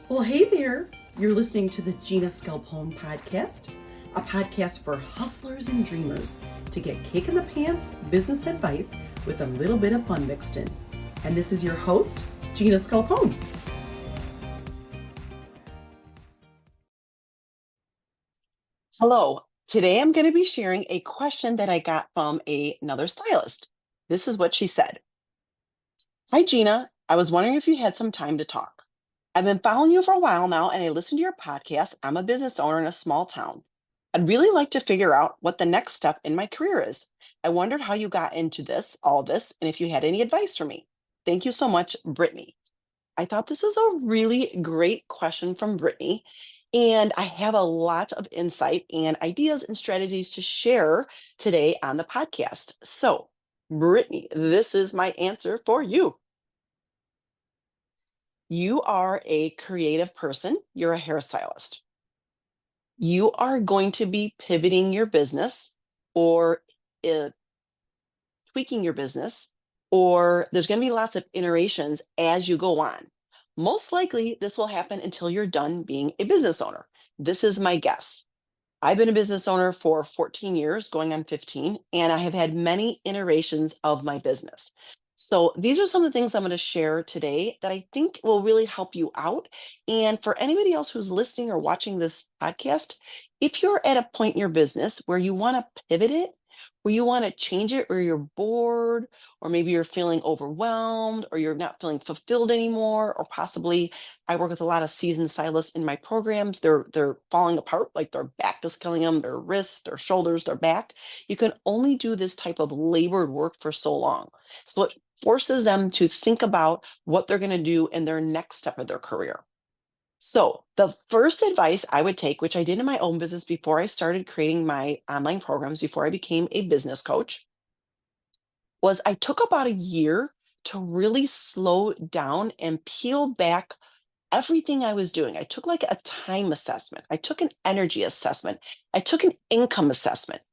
Well, hey there. You're listening to the Gina Scalp Home podcast, a podcast for hustlers and dreamers to get kick in the pants business advice with a little bit of fun mixed in. And this is your host, Gina Scalp Home. Hello. Today I'm going to be sharing a question that I got from another stylist. This is what she said. Hi, Gina. I was wondering if you had some time to talk. I've been following you for a while now, and I listen to your podcast. I'm a business owner in a small town. I'd really like to figure out what the next step in my career is. I wondered how you got into all this, and if you had any advice for me. Thank you so much, Brittany. I thought this was a really great question from Brittany, and I have a lot of insight and ideas and strategies to share today on the podcast. So, Brittany, this is my answer for you. You are a creative person, you're a hairstylist. You are going to be pivoting your business or uh, tweaking your business, or there's going to be lots of iterations as you go on. Most likely, this will happen until you're done being a business owner. This is my guess. I've been a business owner for 14 years, going on 15, and I have had many iterations of my business. So, these are some of the things I'm going to share today that I think will really help you out. And for anybody else who's listening or watching this podcast, if you're at a point in your business where you want to pivot it, where you want to change it, or you're bored, or maybe you're feeling overwhelmed, or you're not feeling fulfilled anymore, or possibly I work with a lot of seasoned stylists in my programs. They're falling apart, like their back is killing them, their wrists, their shoulders, their back. You can only do this type of labored work for so long. So it forces them to think about what they're going to do in their next step of their career. So the first advice I would take, which I did in my own business before I started creating my online programs, before I became a business coach, was I took about a year to really slow down and peel back everything I was doing. I took like a time assessment, I took an energy assessment, I took an income assessment.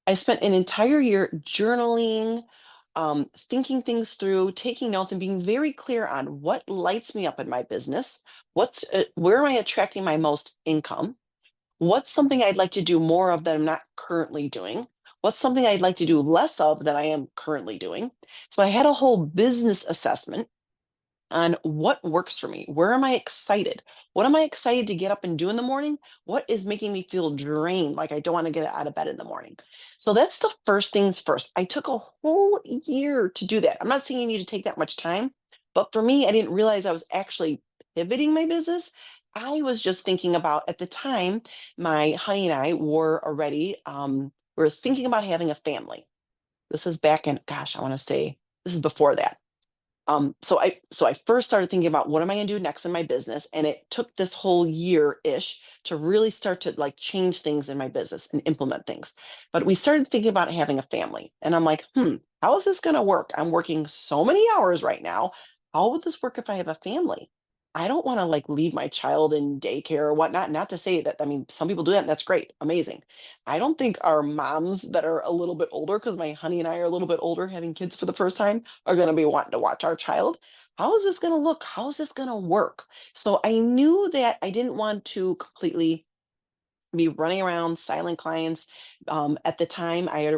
I spent an entire year journaling, thinking things through, taking notes, and being very clear on what lights me up in my business. Where am I attracting my most income? What's something I'd like to do more of that I'm not currently doing? What's something I'd like to do less of than I am currently doing? So I had a whole business assessment on what works for me. Where am I excited? What am I excited to get up and do in the morning? What is making me feel drained, like I don't want to get out of bed in the morning? So that's the first things first. I took a whole year to do that. I'm not saying you need to take that much time, but for me, I didn't realize I was actually pivoting my business. I was just thinking about at the time, my honey and I were already, we are thinking about having a family. This is back in, gosh, I want to say this is before that. So I first started thinking about what am I going to do next in my business, and it took this whole year ish to really start to like change things in my business and implement things. But we started thinking about having a family, and I'm like, how is this going to work? I'm working so many hours right now. How would this work if I have a family? I don't want to like leave my child in daycare or whatnot. Not to say that, I mean, some people do that, and that's great, amazing. I don't think our moms that are a little bit older, because my honey and I are a little bit older, having kids for the first time, are going to be wanting to watch our child. How is this going to look? How is this going to work? So I knew that I didn't want to completely be running around styling clients. At the time, I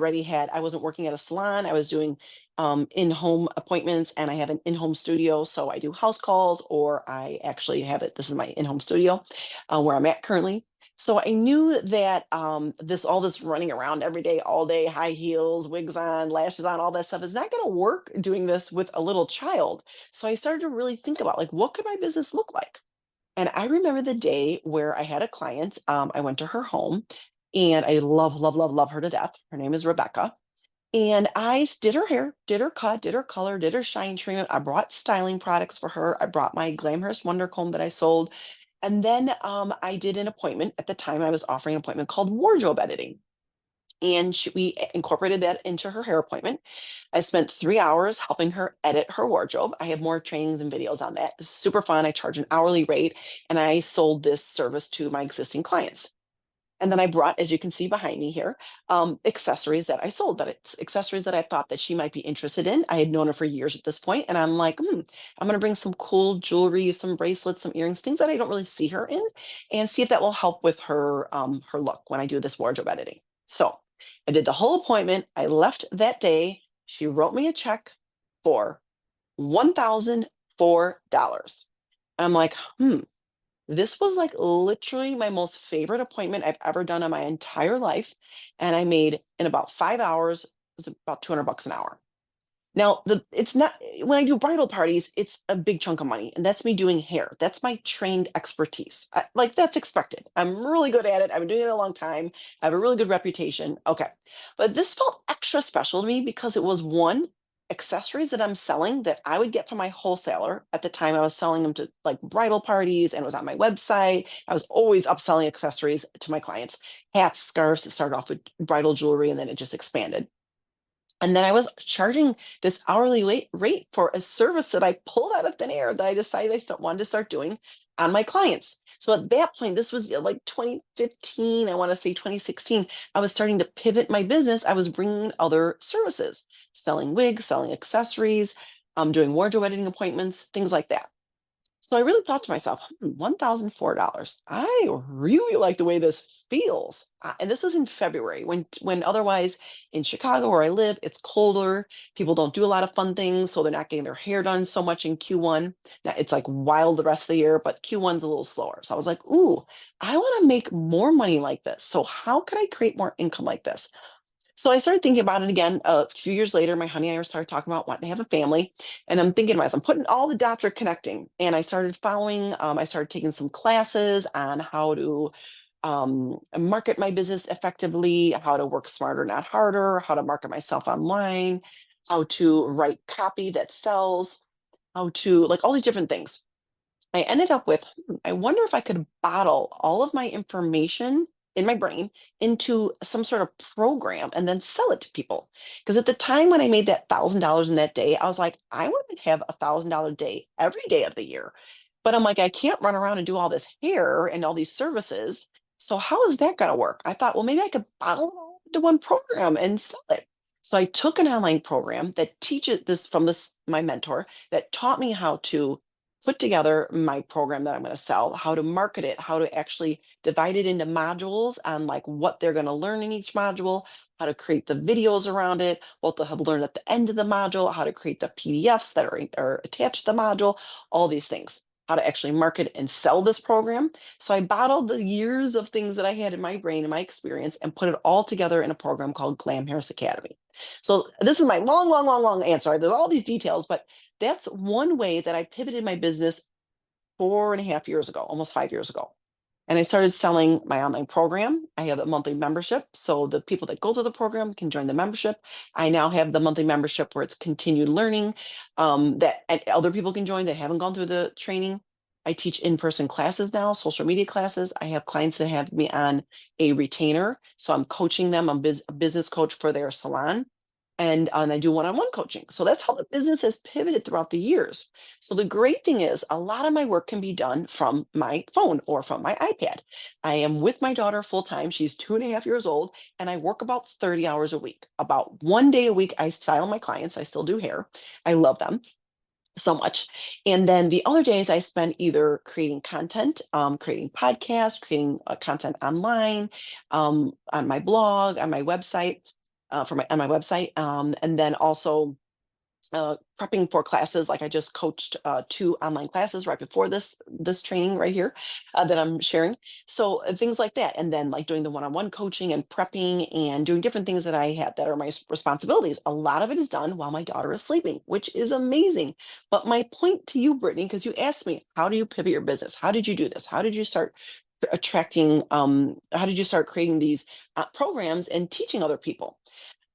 wasn't working at a salon. I was doing in-home appointments, and I have an in-home studio. So I do house calls, or I actually have it. This is my in-home studio where I'm at currently. So I knew that all this running around every day, all day, high heels, wigs on, lashes on, all that stuff is not going to work doing this with a little child. So I started to really think about like, what could my business look like? And I remember the day where I had a client. I went to her home, and I love, love, love, love her to death. Her name is Rebecca. And did her hair, did her cut, did her color, did her shine treatment. I brought styling products for her. I brought my Glamhairus Wonder Comb that I sold. And then I did an appointment. At the time, I was offering an appointment called wardrobe editing. And we incorporated that into her hair appointment. I spent 3 hours helping her edit her wardrobe. I have more trainings and videos on that. It's super fun. I charge an hourly rate, and I sold this service to my existing clients. And then I brought, as you can see behind me here, accessories that I sold, that it's accessories that I thought that she might be interested in. I had known her for years at this point, and I'm like, I'm gonna bring some cool jewelry, some bracelets, some earrings, things that I don't really see her in, and see if that will help with her look when I do this wardrobe editing. So I did the whole appointment. I left that day. She wrote me a check for $1,004. I'm like, this was like literally my most favorite appointment I've ever done in my entire life. And I made in about 5 hours, it was about 200 bucks an hour. Now, it's not when I do bridal parties, it's a big chunk of money, and that's me doing hair. That's my trained expertise. Like that's expected. I'm really good at it. I've been doing it a long time. I have a really good reputation. Okay. But this felt extra special to me because it was one, accessories that I'm selling that I would get from my wholesaler. At the time, I was selling them to like bridal parties and it was on my website. I was always upselling accessories to my clients, hats, scarves. It started off with bridal jewelry and then it just expanded. And then I was charging this hourly rate for a service that I pulled out of thin air that I decided wanted to start doing on my clients. So at that point, this was like 2015, I want to say 2016, I was starting to pivot my business. I was bringing in other services, selling wigs, selling accessories, doing wardrobe editing appointments, things like that. So I really thought to myself, $1,004. I really like the way this feels. And this was in February when otherwise in Chicago where I live, it's colder. People don't do a lot of fun things, so they're not getting their hair done so much in Q1. Now it's like wild the rest of the year, but Q1's a little slower. So I was like, ooh, I want to make more money like this. So how could I create more income like this? So I started thinking about it again a few years later. My honey and I started talking about wanting to have a family. And I'm thinking to myself, I'm putting all the dots are connecting. And I started I started taking some classes on how to market my business effectively, how to work smarter, not harder, how to market myself online, how to write copy that sells, how to like all these different things. I ended up with, I wonder if I could bottle all of my information in my brain into some sort of program and then sell it to people. Because at the time when I made that $1,000 in that day, I was like, I want to have $1,000 day every day of the year. But I'm like, I can't run around and do all this hair and all these services. So how is that going to work? I thought, well, maybe I could bottle it all into one program and sell it. So I took an online program that teaches this from my mentor that taught me how to put together my program that I'm going to sell, how to market it, how to actually divide it into modules on like what they're going to learn in each module, how to create the videos around it, what they'll have learned at the end of the module, how to create the PDFs that are attached to the module, all these things, how to actually market and sell this program. So I bottled the years of things that I had in my brain and my experience and put it all together in a program called Glamhairus Academy. So this is my long answer. There's all these details, but that's one way that I pivoted my business 4.5 years ago, almost 5 years ago. And I started selling my online program. I have a monthly membership. So the people that go through the program can join the membership. I now have the monthly membership where it's continued learning that and other people can join that haven't gone through the training. I teach in-person classes now, social media classes. I have clients that have me on a retainer. So I'm coaching them. I'm a business coach for their salon and I do one-on-one coaching. So that's how the business has pivoted throughout the years. So the great thing is a lot of my work can be done from my phone or from my iPad. I am with my daughter full time. She's 2.5 years old, and I work about 30 hours a week. About one day a week, I style my clients. I still do hair. I love them so much. And then the other days I spend either creating content, creating podcasts, creating content online, on my blog, on my website, on my website, and then also prepping for classes. Like I just coached two online classes right before this training right here that I'm sharing. So things like that, and then like doing the one-on-one coaching and prepping and doing different things that I have that are my responsibilities. A lot of it is done while my daughter is sleeping, which is amazing. But my point to you, Brittany, because you asked me, how do you pivot your business? How did you do this? How did you start attracting? How did you start creating these programs and teaching other people?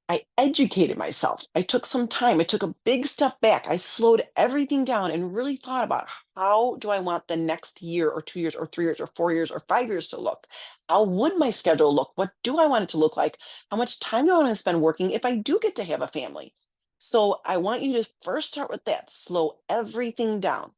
I educated myself. I took some time. I took a big step back. I slowed everything down and really thought about how do I want the next year or 2 years or 3 years or 4 years or 5 years to look? How would my schedule look? What do I want it to look like? How much time do I want to spend working if I do get to have a family? So I want you to first start with that. Slow everything down.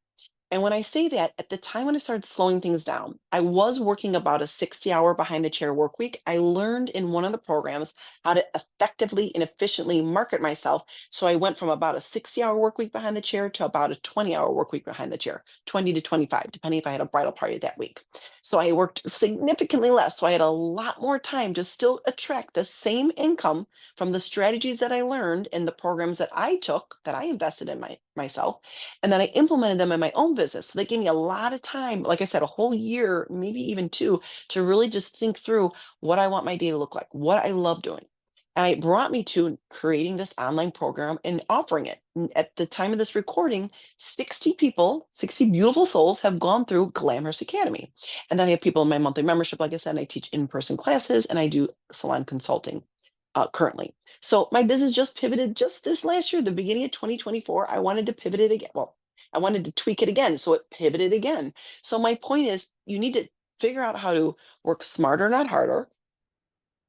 And when I say that, at the time when I started slowing things down, I was working about a 60-hour behind the chair work week. I learned in one of the programs how to effectively and efficiently market myself. So I went from about a 60-hour work week behind the chair to about a 20-hour work week behind the chair, 20 to 25, depending if I had a bridal party that week. So I worked significantly less. So I had a lot more time to still attract the same income from the strategies that I learned in the programs that I took, that I invested in myself, and then I implemented them in my own business. So they gave me a lot of time, like I said, a whole year, maybe even two, to really just think through what I want my day to look like, what I love doing. And it brought me to creating this online program and offering it. And at the time of this recording, 60 people, 60 beautiful souls have gone through Glamhairus Academy. And then I have people in my monthly membership. Like I said, I teach in-person classes and I do salon consulting currently. So my business just pivoted just this last year, the beginning of 2024. I wanted to pivot it again. Well, I wanted to tweak it again. So it pivoted again. So my point is you need to figure out how to work smarter, not harder.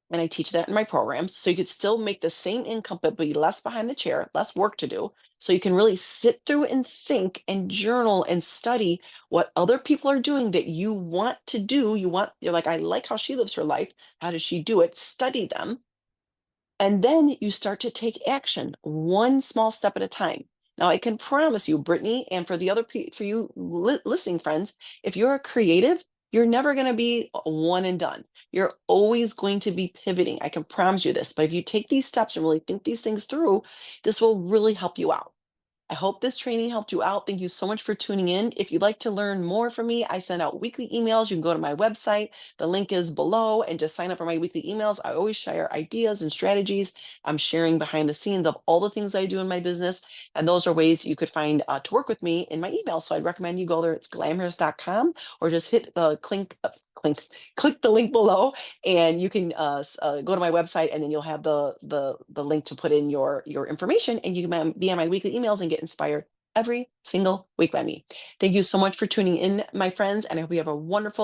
And I teach that in my programs. So you could still make the same income, but be less behind the chair, less work to do. So you can really sit through and think and journal and study what other people are doing that you want to do. You're like, I like how she lives her life. How does she do it? Study them, and then you start to take action one small step at a time. Now, I can promise you, Brittany, and for the other for you listening friends, if you're a creative, you're never going to be a one and done. You're always going to be pivoting. I can promise you this. But if you take these steps and really think these things through, this will really help you out. I hope this training helped you out. Thank you so much for tuning in. If you'd like to learn more from me, I send out weekly emails. You can go to my website. The link is below and just sign up for my weekly emails. I always share ideas and strategies. I'm sharing behind the scenes of all the things I do in my business. And those are ways you could find to work with me in my email. So I'd recommend you go there. It's glamhairus.com, or just hit the click the link below, and you can go to my website, and then you'll have the link to put in your information, and you can be on my weekly emails and get inspired every single week by me. Thank you so much for tuning in, my friends, and I hope you have a wonderful